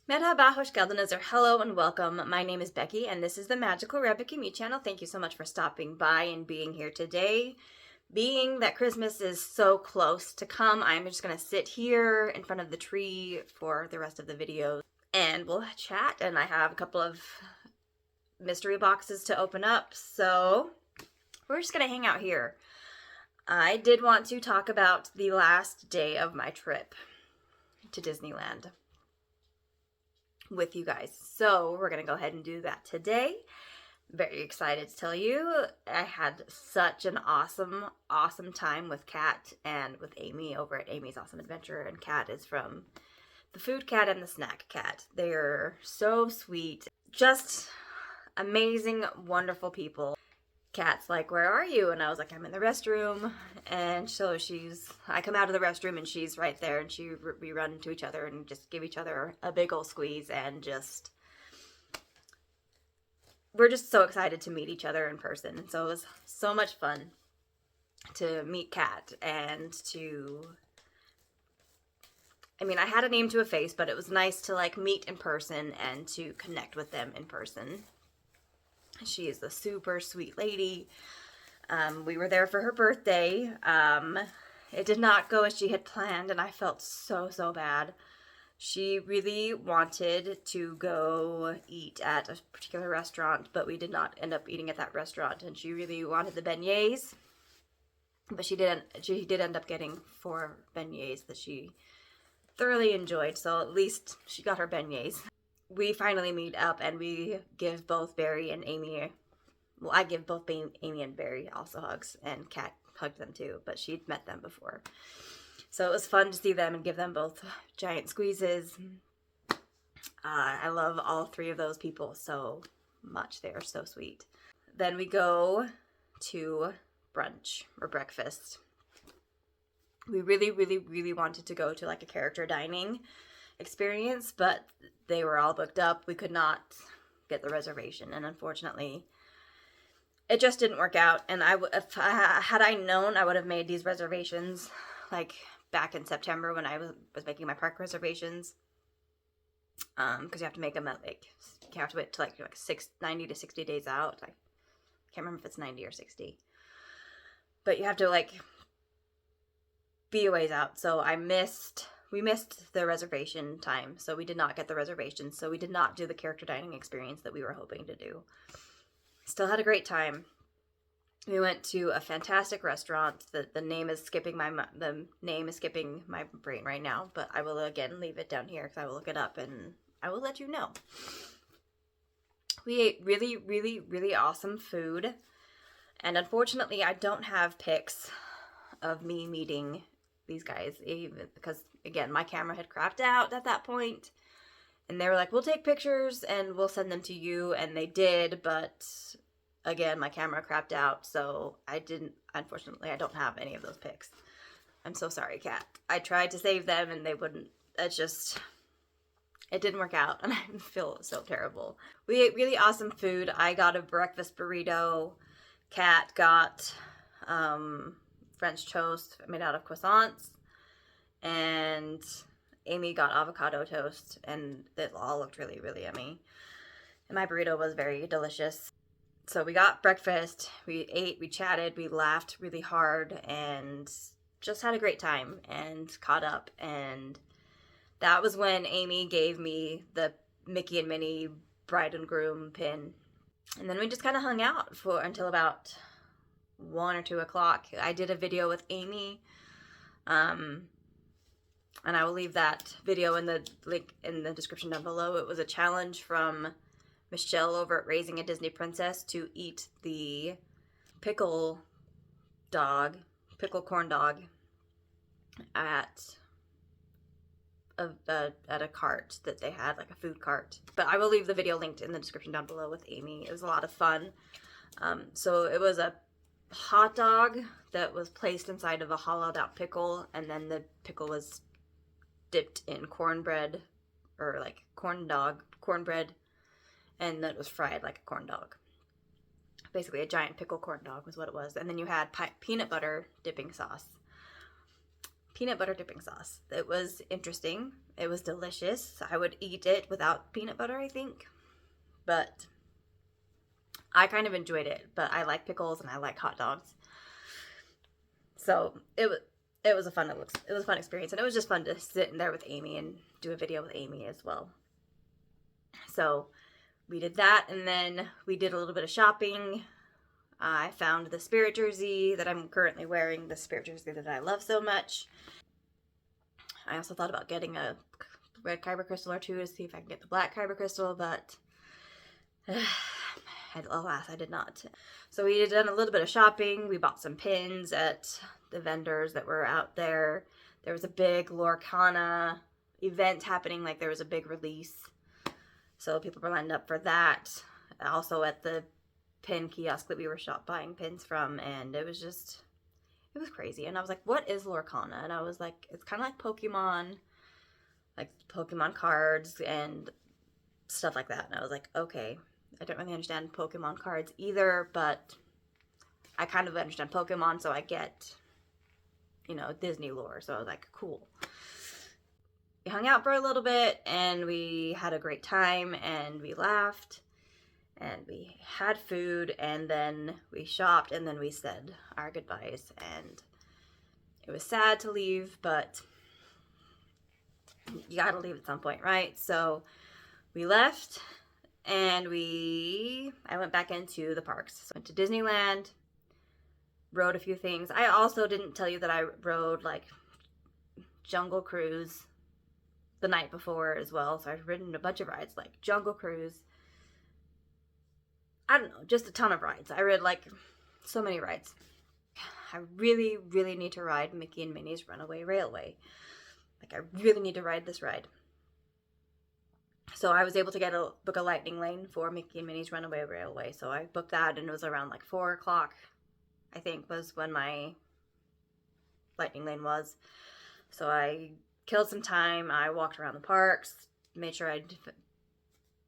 Merhaba, hoş geldiniz, or hello and welcome. My name is Becky, and this is the Magical Rabbit Me channel. Thank you so much for stopping by and being here today. Being that Christmas is so close to come, I'm just going to sit here in front of the tree for the rest of the video, and we'll chat, and I have a couple of mystery boxes to open up, so we're just going to hang out here. I did want to talk about the last day of my trip to Disneyland with you guys. So we're gonna go ahead and do that today. Very excited to tell you I had such an awesome time with Kat and with Amy over at Amy's Awesome Adventure. And Kat is from the Food Cat and the Snack Cat. They're so sweet, just amazing, wonderful people. Kat's like, "Where are you?" And I was like, "I'm in the restroom." And so I come out of the restroom and she's right there, and we run into each other and just give each other a big old squeeze, and we're just so excited to meet each other in person. And so it was so much fun to meet Kat and I had a name to a face, but it was nice to meet in person and to connect with them in person. She is a super sweet lady. We were there for her birthday. It did not go as she had planned, and I felt so bad. She really wanted to go eat at a particular restaurant, but we did not end up eating at that restaurant, and she really wanted the beignets, but she did end up getting 4 beignets that she thoroughly enjoyed, so at least she got her beignets. We finally meet up, and we give both Barry and Amy, I give both Amy and Barry also hugs, and Kat hugged them too, but she'd met them before. So it was fun to see them and give them both giant squeezes. I love all 3 of those people so much. They are so sweet. Then we go to brunch or breakfast. We really wanted to go to a character dining experience, but they were all booked up. We could not get the reservation, and unfortunately it just didn't work out. And had I known, I would have made these reservations back in September when I was making my park reservations, because you have to make them at you have to wait till 90 to 60 days out. I can't remember if it's 90 or 60, but you have to be a ways out. So we missed the reservation time, so we did not get the reservation, so we did not do the character dining experience that we were hoping to do. Still had a great time. We went to a fantastic restaurant. The name is skipping my brain right now, but I will again leave it down here because I will look it up and I will let you know. We ate really awesome food, and unfortunately I don't have pics of me meeting these guys, even because again my camera had crapped out at that point, and they were like, "We'll take pictures and we'll send them to you," and they did, but again my camera crapped out, so unfortunately I don't have any of those pics. I'm so sorry, Kat. I tried to save them and they wouldn't. It didn't work out, and I feel so terrible. We ate really awesome food. I got a breakfast burrito. Kat got French toast made out of croissants, and Amy got avocado toast, and it all looked really yummy. And my burrito was very delicious. So we got breakfast, we ate, we chatted, we laughed really hard, and just had a great time and caught up. And that was when Amy gave me the Mickey and Minnie bride and groom pin. And then we just kind of hung out until about 1 or 2 o'clock. I did a video with Amy, and I will leave that video in the link in the description down below. It was a challenge from Michelle over at Raising a Disney Princess to eat the pickle corn dog at a cart that they had, a food cart. But I will leave the video linked in the description down below with Amy. It was a lot of fun. So it was a hot dog that was placed inside of a hollowed out pickle, and then the pickle was dipped in cornbread, or cornbread, and then it was fried like a corn dog. Basically a giant pickle corn dog was what it was. And then you had peanut butter dipping sauce. peanut butter dipping sauce. It was interesting. It was delicious. I would eat it without peanut butter, I think. But I kind of enjoyed it. But I like pickles and I like hot dogs. So it was a fun experience, and it was just fun to sit in there with Amy and do a video with Amy as well. So we did that, and then we did a little bit of shopping. I found the Spirit jersey that I'm currently wearing, the Spirit jersey that I love so much. I also thought about getting a red kyber crystal or two to see if I can get the black kyber crystal, but alas, I did not. So we had done a little bit of shopping. We bought some pins at the vendors that were out there. There was a big Lorcana event happening, like there was a big release. So people were lined up for that. Also at the pin kiosk that we were buying pins from, and it was crazy. And I was like, what is Lorcana? And I was like, it's kind of like Pokemon cards and stuff like that. And I was like, okay, I don't really understand Pokemon cards either, but I kind of understand Pokemon, so I get, Disney lore. So I was like, cool. We hung out for a little bit, and we had a great time, and we laughed, and we had food, and then we shopped, and then we said our goodbyes. And it was sad to leave, but you gotta leave at some point, right? So we left, and I went back into the parks. So I went to Disneyland, rode a few things. I also didn't tell you that I rode like Jungle Cruise the night before as well. So I've ridden a bunch of rides like Jungle Cruise. I don't know, just a ton of rides. I rode like so many rides. I really, really need to ride Mickey and Minnie's Runaway Railway. Like, I really need to ride this ride. So I was able to book a lightning lane for Mickey and Minnie's Runaway Railway. So I booked that, and it was around like 4 o'clock, I think, was when my lightning lane was. So I killed some time. I walked around the parks, made sure I'd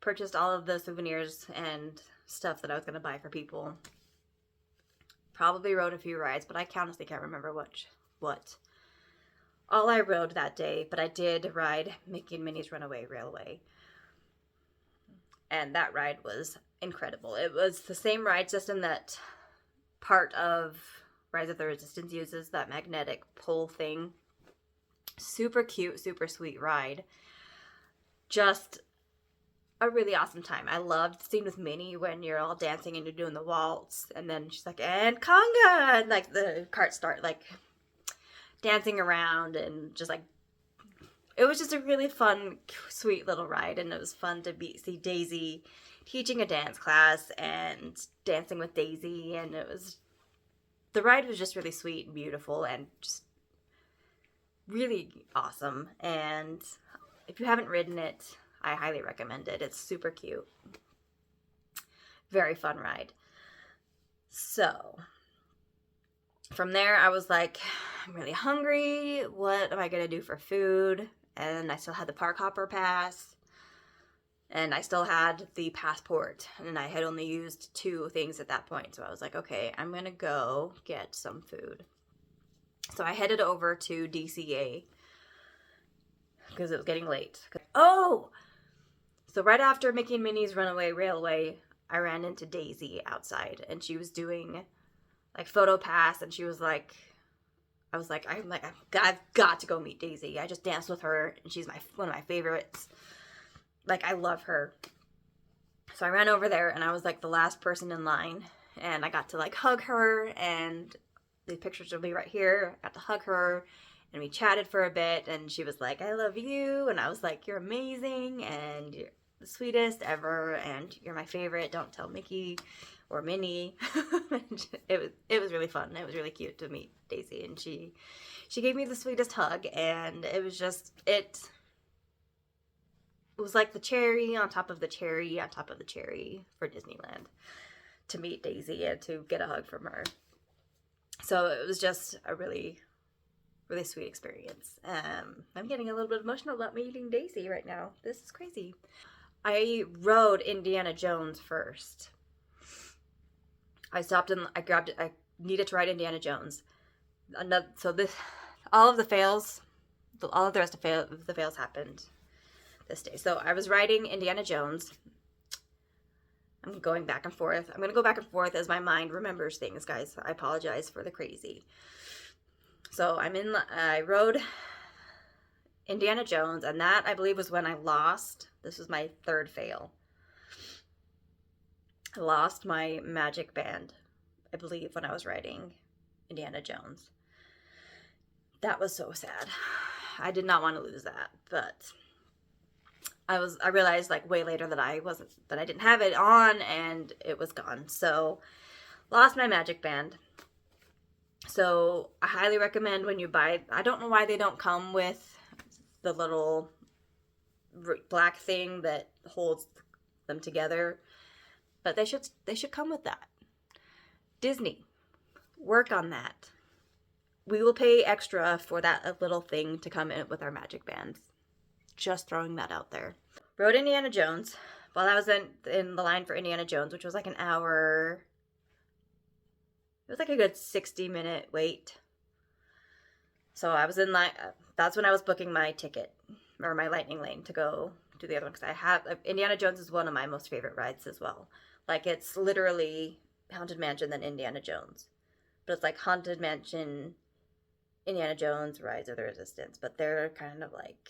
purchased all of the souvenirs and stuff that I was going to buy for people. Probably rode a few rides, but I honestly can't remember what all I rode that day. But I did ride Mickey and Minnie's Runaway Railway. And that ride was incredible. It was the same ride system that part of Rise of the Resistance uses, that magnetic pull thing. Super cute, super sweet ride. Just a really awesome time. I loved the scene with Minnie when you're all dancing and you're doing the waltz, and then she's like, and conga, and like the carts start like dancing around, and just like, it was just a really fun, sweet little ride. And it was fun to see Daisy teaching a dance class and dancing with Daisy, and the ride was just really sweet and beautiful and just really awesome. And if you haven't ridden it, I highly recommend it. It's super cute. Very fun ride. So from there, I was like, I'm really hungry. What am I going to do for food? And I still had the Park Hopper pass. And I still had the passport. And I had only used 2 things at that point. So I was like, okay, I'm going to go get some food. So I headed over to DCA because it was getting late. Oh! So right after Mickey and Minnie's Runaway Railway, I ran into Daisy outside, and she was doing like photo pass, and she was like, I've got to go meet Daisy. I just danced with her, and she's one of my favorites. Like, I love her. So I ran over there, and I was like the last person in line, and I got to like hug her, and the pictures will be right here. I got to hug her, and we chatted for a bit, and she was like, I love you, and I was like, you're amazing, and you're the sweetest ever, and you're my favorite. Don't tell Mickey or Minnie. It was really fun. It was really cute to meet Daisy, and she gave me the sweetest hug, and it was like the cherry on top of the cherry on top of the cherry for Disneyland to meet Daisy and to get a hug from her. So it was just a really, really sweet experience. I'm getting a little bit emotional about meeting Daisy right now. This is crazy. I rode Indiana Jones first. I needed to ride Indiana Jones. all of the fails, all of the rest of the fails happened this day. So I was riding Indiana Jones. I'm going back and forth. I'm going to go back and forth as my mind remembers things, guys. I apologize for the crazy. So I rode Indiana Jones, and that, I believe, was when I lost. This was my third fail. I lost my magic band, I believe, when I was riding Indiana Jones. That was so sad. I did not want to lose that, but I realized like way later that I didn't have it on and it was gone. So lost my magic band. So I highly recommend when you buy, I don't know why they don't come with the little black thing that holds them together, but they should come with that. Disney, work on that. We will pay extra for that little thing to come in with our magic bands. Just throwing that out there. Rode Indiana Jones. While I was in the line for Indiana Jones, which was like an hour, it was like a good 60-minute wait. So I was in line. That's when I was booking my ticket, or my lightning lane, to go to the other one, because Indiana Jones is one of my most favorite rides as well. Like, it's literally Haunted Mansion then Indiana Jones. But it's like Haunted Mansion, Indiana Jones, Rise of the Resistance. But they're kind of like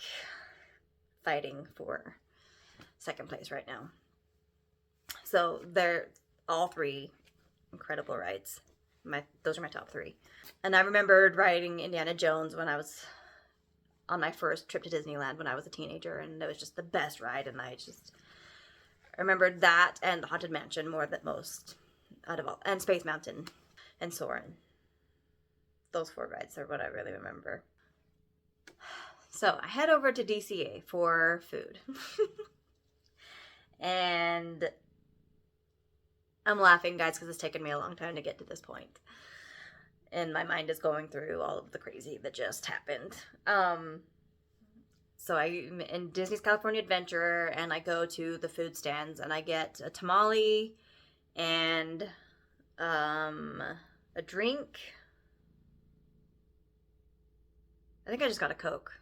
fighting for second place right now. So they're all three incredible rides. Those are my top three. And I remembered riding Indiana Jones when I was on my first trip to Disneyland when I was a teenager, and it was just the best ride, and I remembered that and the Haunted Mansion more than most out of all, and Space Mountain and Soarin'. Those 4 rides are what I really remember. So I head over to DCA for food. And I'm laughing, guys, because it's taken me a long time to get to this point. And my mind is going through all of the crazy that just happened. So I'm in Disney's California Adventure, and I go to the food stands, and I get a tamale and a drink. I think I just got a Coke.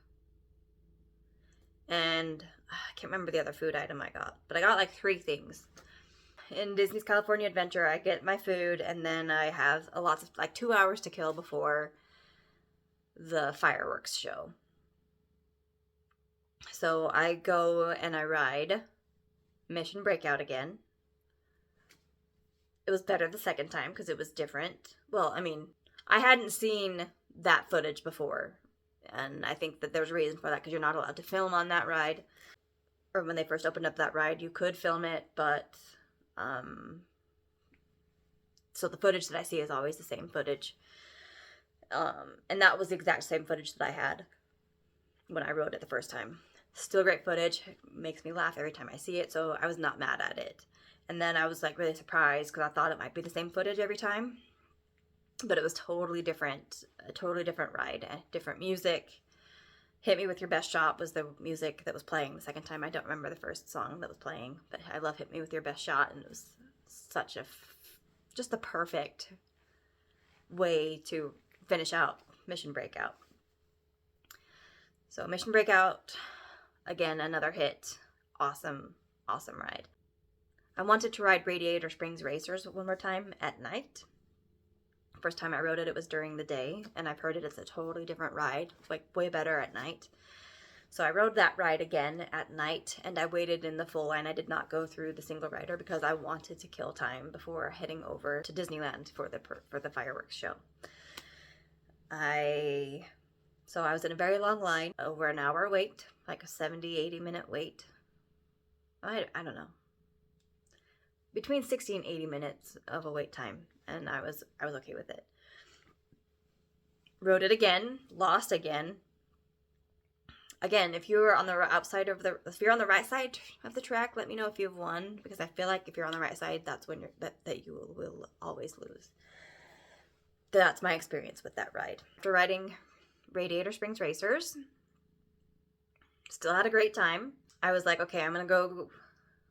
And I can't remember the other food item I got, but I got like 3 things. In Disney's California Adventure, I get my food, and then I have lots of, like, 2 hours to kill before the fireworks show. So I go and I ride Mission Breakout again. It was better the second time because it was different. Well, I mean, I hadn't seen that footage before, and I think that there's a reason for that, because you're not allowed to film on that ride. Or when they first opened up that ride, you could film it, but so the footage that I see is always the same footage. And that was the exact same footage that I had when I rode it the first time. Still great footage. It makes me laugh every time I see it, so I was not mad at it. And then I was like really surprised because I thought it might be the same footage every time. But it was totally different. A totally different ride. Different music. Hit Me With Your Best Shot was the music that was playing the second time. I don't remember the first song that was playing, but I love Hit Me With Your Best Shot, and it was such just the perfect way to finish out Mission Breakout. So Mission Breakout, again, another hit. Awesome, awesome ride. I wanted to ride Radiator Springs Racers one more time at night. First time I rode it, it was during the day, and I've heard it's a totally different ride, like way better at night. So I rode that ride again at night, and I waited in the full line. I did not go through the single rider because I wanted to kill time before heading over to Disneyland for the fireworks show. So I was in a very long line, over an hour wait, like a 70-80 minute wait. I don't know. Between 60 and 80 minutes of a wait time, and I was okay with it. Rode it again, lost again. Again, if you're on the if you're on the right side of the track, let me know if you've won, because I feel like if you're on the right side, that's when that you will always lose. That's my experience with that ride. After riding Radiator Springs Racers, still had a great time. I was like, okay, I'm gonna go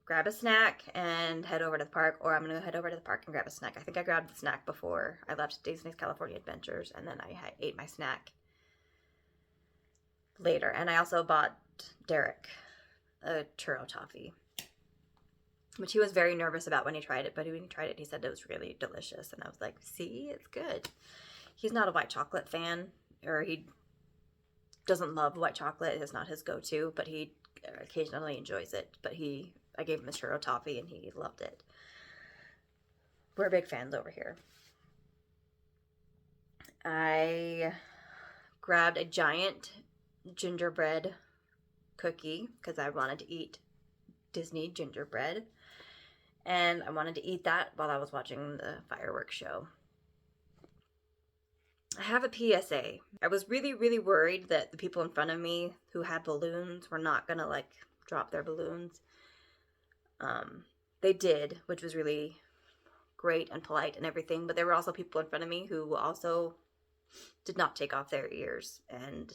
grab a snack and head over to the park, or I'm gonna head over to the park and grab a snack. I think I grabbed the snack before I left Disney's California Adventures, and then I ate my snack later. And I also bought Derek a churro toffee, which he was very nervous about when he tried it. But when he tried it, he said it was really delicious. And I was like, see, it's good. He's not a white chocolate fan, or he doesn't love white chocolate. It's not his go-to, but he occasionally enjoys it. But I gave him a churro toffee and he loved it. We're big fans over here. I grabbed a giant gingerbread cookie because I wanted to eat Disney gingerbread. And I wanted to eat that while I was watching the fireworks show. I have a PSA. I was really, really worried that the people in front of me who had balloons were not gonna like drop their balloons. They did, which was really great and polite and everything, but there were also people in front of me who also did not take off their ears. And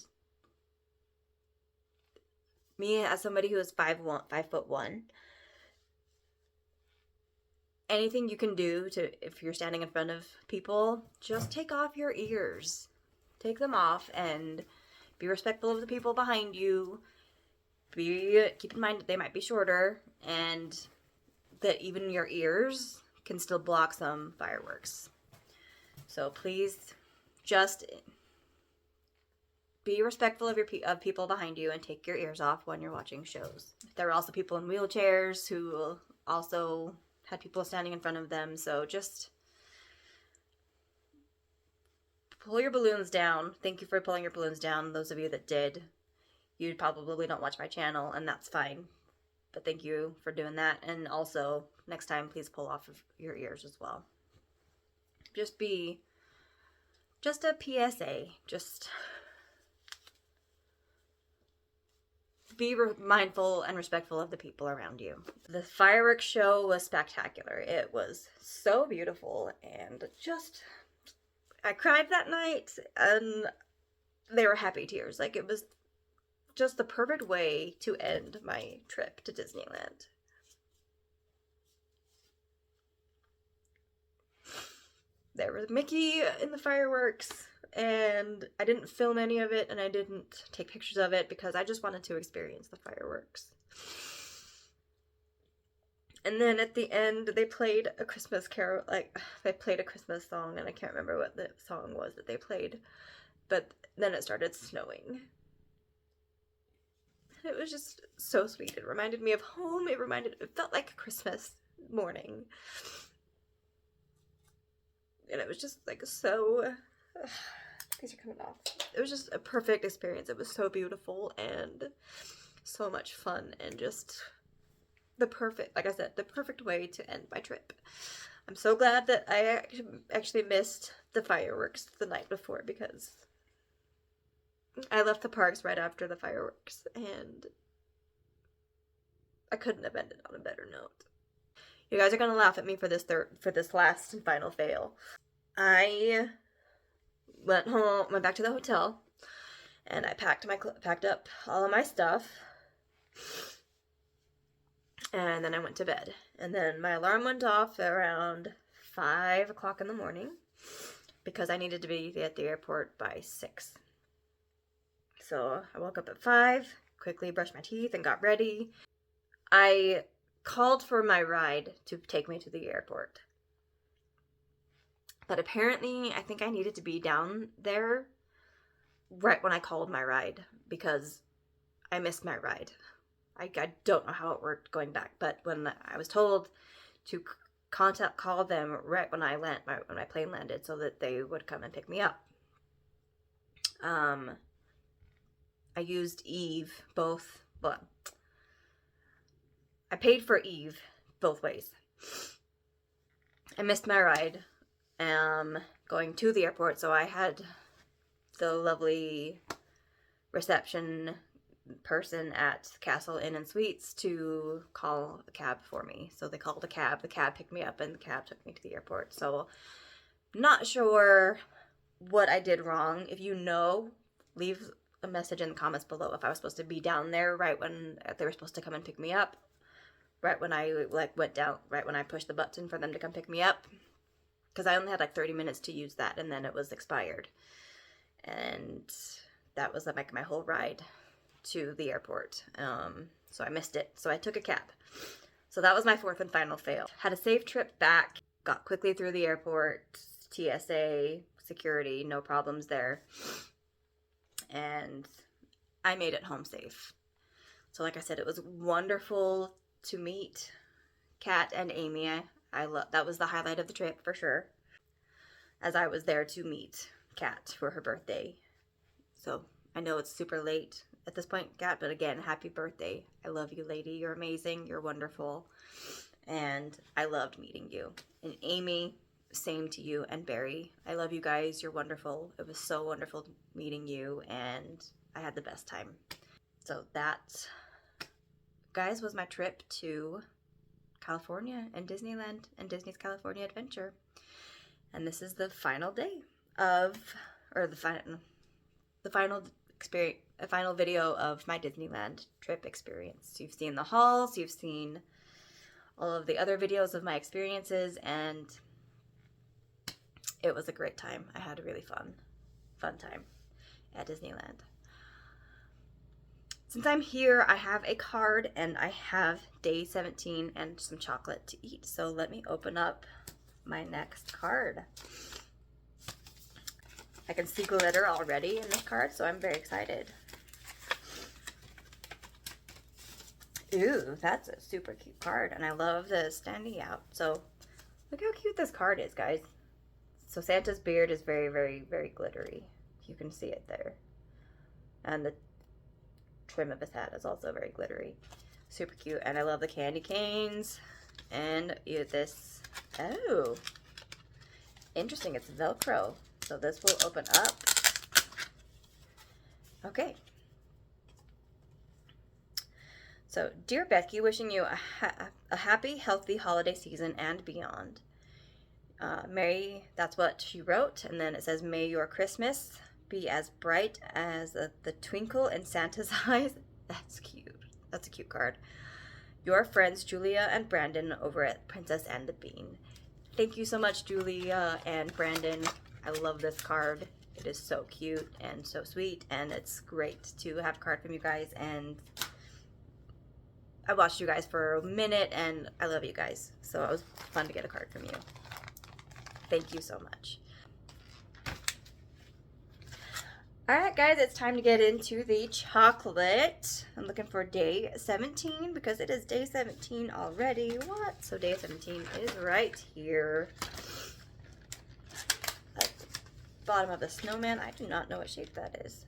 me, as somebody who is 5'1", anything you can do to, if you're standing in front of people, just take off your ears. Take them off and be respectful of the people behind you. Keep in mind that they might be shorter and that even your ears can still block some fireworks. So please just be respectful of people behind you and take your ears off when you're watching shows. There were also people in wheelchairs who also had people standing in front of them, so just pull your balloons down. Thank you for pulling your balloons down, those of you that did. You probably don't watch my channel, and that's fine. But thank you for doing that. And also, next time, please pull off of your ears as well. Just a PSA. Just be mindful and respectful of the people around you. The fireworks show was spectacular. It was so beautiful, and I cried that night, and they were happy tears. Like, it was just the perfect way to end my trip to Disneyland. There was Mickey in the fireworks, and I didn't film any of it, and I didn't take pictures of it because I just wanted to experience the fireworks. And then at the end, they played a Christmas carol, they played a Christmas song, and I can't remember what the song was that they played, but then it started snowing. It was just so sweet. It reminded me of home. It felt like a Christmas morning. And it was just like these are coming off. It was just a perfect experience. It was so beautiful and so much fun, and just the perfect way to end my trip. I'm so glad that I actually missed the fireworks the night before, because I left the parks right after the fireworks, and I couldn't have ended on a better note. You guys are gonna laugh at me for this last and final fail. I went back to the hotel, and I packed up all of my stuff, and then I went to bed. And then my alarm went off around 5 o'clock in the morning because I needed to be at the airport by 6. So I woke up at 5, quickly brushed my teeth and got ready. I called for my ride to take me to the airport. But apparently, I think I needed to be down there right when I called my ride, because I missed my ride. I don't know how it worked going back, but when I was told to call them right when when my plane landed, so that they would come and pick me up. I used Eve I paid for Eve both ways. I missed my ride going to the airport, so I had the lovely reception person at Castle Inn and Suites to call a cab for me. So they called a cab, the cab picked me up, and the cab took me to the airport. So not sure what I did wrong. If you know, leave a message in the comments below if I was supposed to be down there right when they were supposed to come and pick me up, right when I went down, right when I pushed the button for them to come pick me up, because I only had 30 minutes to use that, and then it was expired. And that was like my whole ride to the airport. So I missed it. So I took a cab. So that was my fourth and final fail. Had a safe trip back, got quickly through the airport, TSA, security, no problems there. And I made it home safe. So like I said, it was wonderful to meet Kat and Amy. That was the highlight of the trip for sure, as I was there to meet Kat for her birthday. So I know it's super late at this point, Kat, but again, happy birthday. I love you, lady. You're amazing. You're wonderful. And I loved meeting you. And Amy, same to you. And Barry, I love you guys. You're wonderful. It was so wonderful meeting you, and I had the best time. So that, guys, was my trip to California and Disneyland and Disney's California Adventure. And this is the final day of, or the final experience, a final video of my Disneyland trip experience. You've seen the hauls, you've seen all of the other videos of my experiences, and it was a great time. I had a really fun time at Disneyland. Since I'm here, I have a card and I have day 17 and some chocolate to eat. So let me open up my next card. I can see glitter already in this card, so I'm very excited. Ooh, that's a super cute card, and I love the standing out. So look how cute this card is, guys. So Santa's beard is very, very, very glittery. You can see it there. And the trim of his hat is also very glittery. Super cute. And I love the candy canes. And this, oh, interesting, it's Velcro. So this will open up. Okay. So, dear Becky, wishing you a happy, healthy holiday season and beyond. That's what she wrote. And then it says, may your Christmas be as bright as the twinkle in Santa's eyes. That's cute. That's a cute card. Your friends, Julia and Brandon, over at Princess and the Bean. Thank you so much, Julia and Brandon. I love this card. It is so cute and so sweet, and it's great to have a card from you guys. And I watched you guys for a minute, and I love you guys. So it was fun to get a card from you. Thank you so much. Alright guys, it's time to get into the chocolate. I'm looking for day 17 because it is day 17 already. What? So day 17 is right here. At the bottom of the snowman. I do not know what shape that is.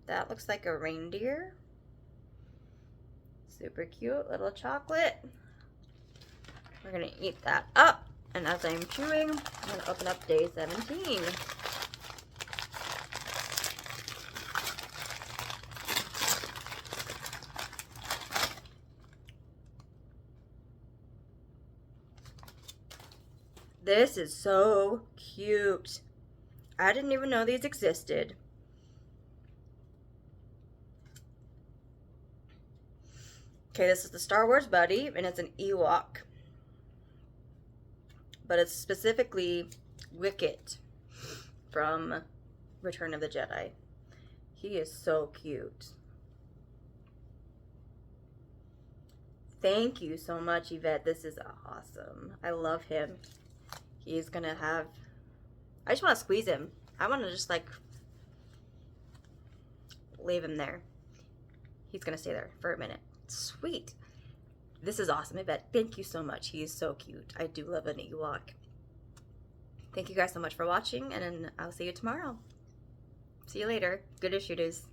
That looks like a reindeer. Super cute little chocolate. We're going to eat that up. And as I'm chewing, I'm going to open up day 17. This is so cute. I didn't even know these existed. Okay, this is the Star Wars Buddy, and it's an Ewok. But it's specifically Wicket from Return of the Jedi. He is so cute. Thank you so much, Yvette. This is awesome. I love him. He's gonna have, I just want to squeeze him. I want to just like leave him there. He's gonna stay there for a minute. Sweet. This is awesome, Yvette. Thank you so much. He is so cute. I do love an Ewok. Thank you guys so much for watching, and I'll see you tomorrow. See you later. Good issue, dudes.